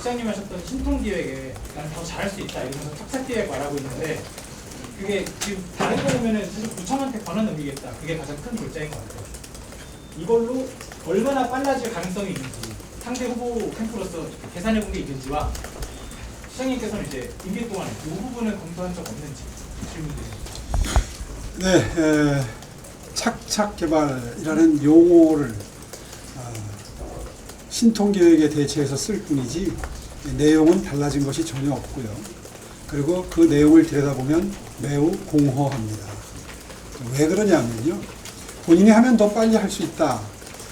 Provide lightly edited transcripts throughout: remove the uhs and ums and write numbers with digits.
시장님 하셨던 신통기획에 난 더 잘할 수 있다 이러면서 탁사기획 말하고 있는데 그게 지금 다른 거 보면은 사실 구청한테 권한 넘기겠다. 그게 가장 큰 골자인 것 같아요. 이걸로 얼마나 빨라질 가능성이 있는지 상대 후보 캠프로서 계산해 본 게 있는지와 시장님께서는 이제 임기 동안에 이 부분을 검토한 적 없는지 질문드립니다. 네, 착착 개발이라는 용어를 신통계획에 대체해서 쓸 뿐이지 내용은 달라진 것이 전혀 없고요. 그리고 그 내용을 들여다보면 매우 공허합니다. 왜 그러냐면요. 본인이 하면 더 빨리 할 수 있다.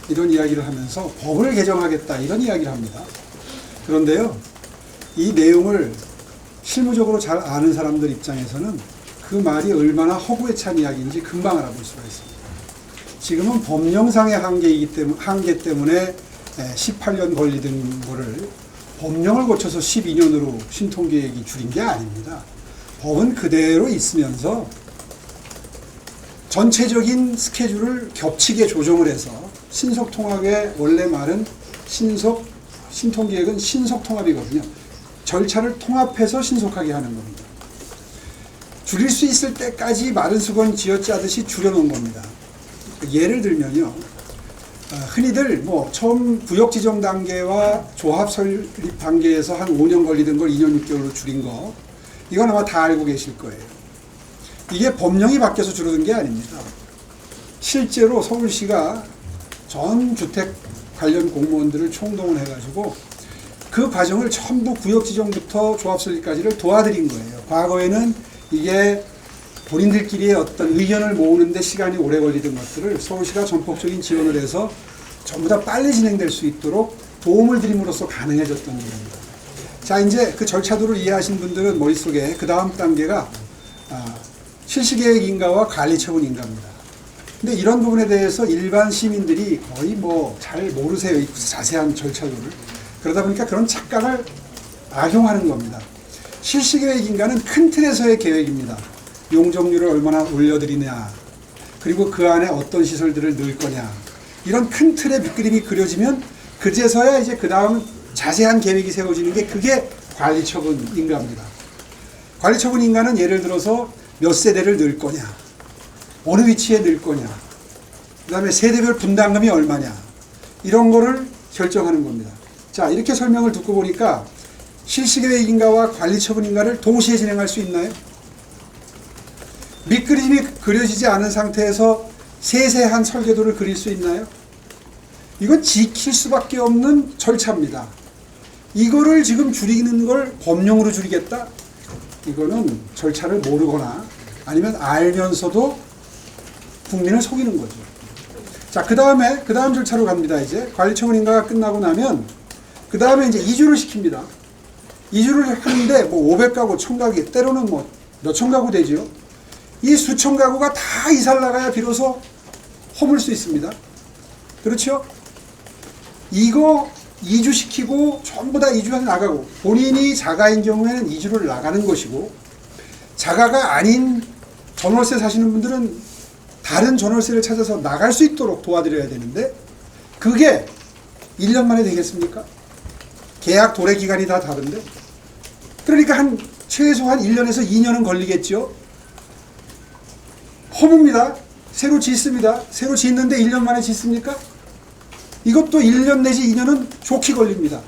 이런 이야기를 하면서 법을 개정하겠다. 이런 이야기를 합니다. 그런데요. 이 내용을 실무적으로 잘 아는 사람들 입장에서는 그 말이 얼마나 허구에 찬 이야기인지 금방 알아볼 수가 있습니다. 지금은 법령상의 한계 때문에 18년 걸리던 거를 법령을 고쳐서 12년으로 신통계획이 줄인 게 아닙니다. 법은 그대로 있으면서 전체적인 스케줄을 겹치게 조정을 해서 신속통합의 원래 말은 신통계획은 신속통합이거든요. 절차를 통합해서 신속하게 하는 겁니다. 줄일 수 있을 때까지 마른 수건 쥐어짜듯이 줄여놓은 겁니다. 예를 들면요. 흔히들 처음 구역 지정 단계와 조합 설립 단계에서 한 5년 걸리던 걸 2년 6개월로 줄인 거, 이건 아마 다 알고 계실 거예요. 이게 법령이 바뀌어서 줄어든 게 아닙니다. 실제로 서울시가 전 주택 관련 공무원들을 총동원 해가지고 그 과정을 전부 구역 지정부터 조합 설립까지를 도와드린 거예요. 과거에는 이게 본인들끼리의 어떤 의견을 모으는데 시간이 오래 걸리던 것들을 서울시가 전폭적인 지원을 해서 전부 다 빨리 진행될 수 있도록 도움을 드림으로써 가능해졌던 일입니다. 자, 이제 그 절차도를 이해하신 분들은 머릿속에 그 다음 단계가 실시계획 인가와 관리처분 인가입니다. 근데 이런 부분에 대해서 일반 시민들이 거의 잘 모르세요. 이 자세한 절차도를. 그러다 보니까 그런 착각을 악용하는 겁니다. 실시계획 인가는 큰 틀에서의 계획입니다. 용적률을 얼마나 올려드리냐, 그리고 그 안에 어떤 시설들을 넣을 거냐, 이런 큰 틀의 밑그림이 그려지면 그제서야 이제 그 다음 자세한 계획이 세워지는 게 그게 관리처분 인가입니다. 관리처분 인가는 예를 들어서 몇 세대를 넣을 거냐, 어느 위치에 넣을 거냐, 그 다음에 세대별 분담금이 얼마냐, 이런 거를 결정하는 겁니다. 자, 이렇게 설명을 듣고 보니까 실시계획 인가와 관리처분 인가를 동시에 진행할 수 있나요? 밑그림이 그려지지 않은 상태에서 세세한 설계도를 그릴 수 있나요? 이건 지킬 수밖에 없는 절차입니다. 이거를 지금 줄이는 걸 법령으로 줄이겠다? 이거는 절차를 모르거나 아니면 알면서도 국민을 속이는 거죠. 자, 그 다음 절차로 갑니다. 이제 관리처분 인가가 끝나고 나면 그 다음에 이제 이주를 시킵니다. 이주를 하는데 500가구, 1000가구, 때로는 몇천 가구 되죠. 이 수천 가구가 다 이사를 나가야 비로소 허물 수 있습니다. 그렇죠? 이거 이주시키고 전부 다 이주해서 나가고, 본인이 자가인 경우에는 이주를 나가는 것이고, 자가가 아닌 전월세 사시는 분들은 다른 전월세를 찾아서 나갈 수 있도록 도와드려야 되는데, 그게 1년 만에 되겠습니까? 계약 도래 기간이 다 다른데? 그러니까 최소한 1년에서 2년은 걸리겠죠? 허뭅니다. 새로 짓습니다. 새로 짓는데 1년 만에 짓습니까? 이것도 1년 내지 2년은 좋게 걸립니다.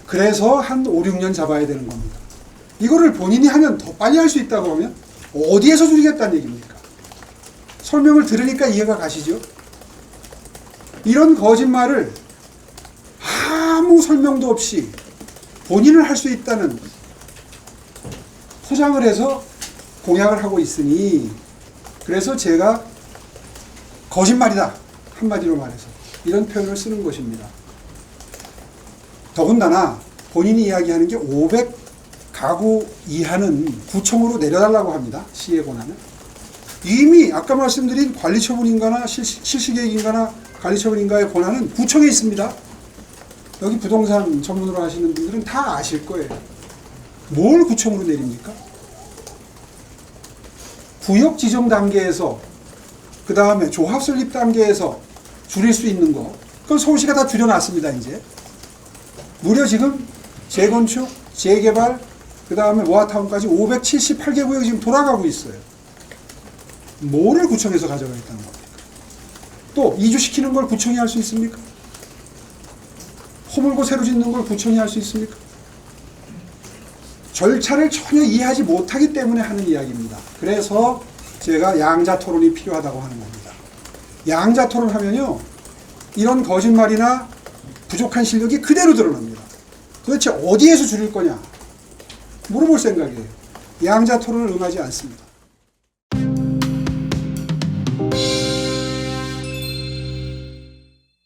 그래서 한 5, 6년 잡아야 되는 겁니다. 이거를 본인이 하면 더 빨리 할 수 있다고 하면 어디에서 줄이겠다는 얘기입니까? 설명을 들으니까 이해가 가시죠? 이런 거짓말을 아무 설명도 없이 본인은 할 수 있다는 포장을 해서 공약을 하고 있으니, 그래서 제가 거짓말이다, 한마디로 말해서 이런 표현을 쓰는 것입니다. 더군다나 본인이 이야기하는 게 500가구 이하는 구청으로 내려달라고 합니다. 시의 권한을. 이미 아까 말씀드린 관리처분인가나 실시계획인가나 관리처분인가의 권한은 구청에 있습니다. 여기 부동산 전문으로 하시는 분들은 다 아실 거예요. 뭘 구청으로 내립니까? 구역 지정 단계에서, 그 다음에 조합 설립 단계에서 줄일 수 있는 거, 그건 서울시가 다 줄여놨습니다. 이제 무려 지금 재건축, 재개발, 그 다음에 모아타운까지 578개 구역이 지금 돌아가고 있어요. 뭐를 구청에서 가져가겠다는 겁니까? 또 이주시키는 걸 구청이 할 수 있습니까? 허물고 새로 짓는 걸 구청이 할 수 있습니까? 절차를 전혀 이해하지 못하기 때문에 하는 이야기입니다. 그래서 제가 양자 토론이 필요하다고 하는 겁니다. 양자 토론하면요, 이런 거짓말이나 부족한 실력이 그대로 드러납니다. 도대체 어디에서 줄일 거냐 물어볼 생각이에요. 양자 토론을 응하지 않습니다.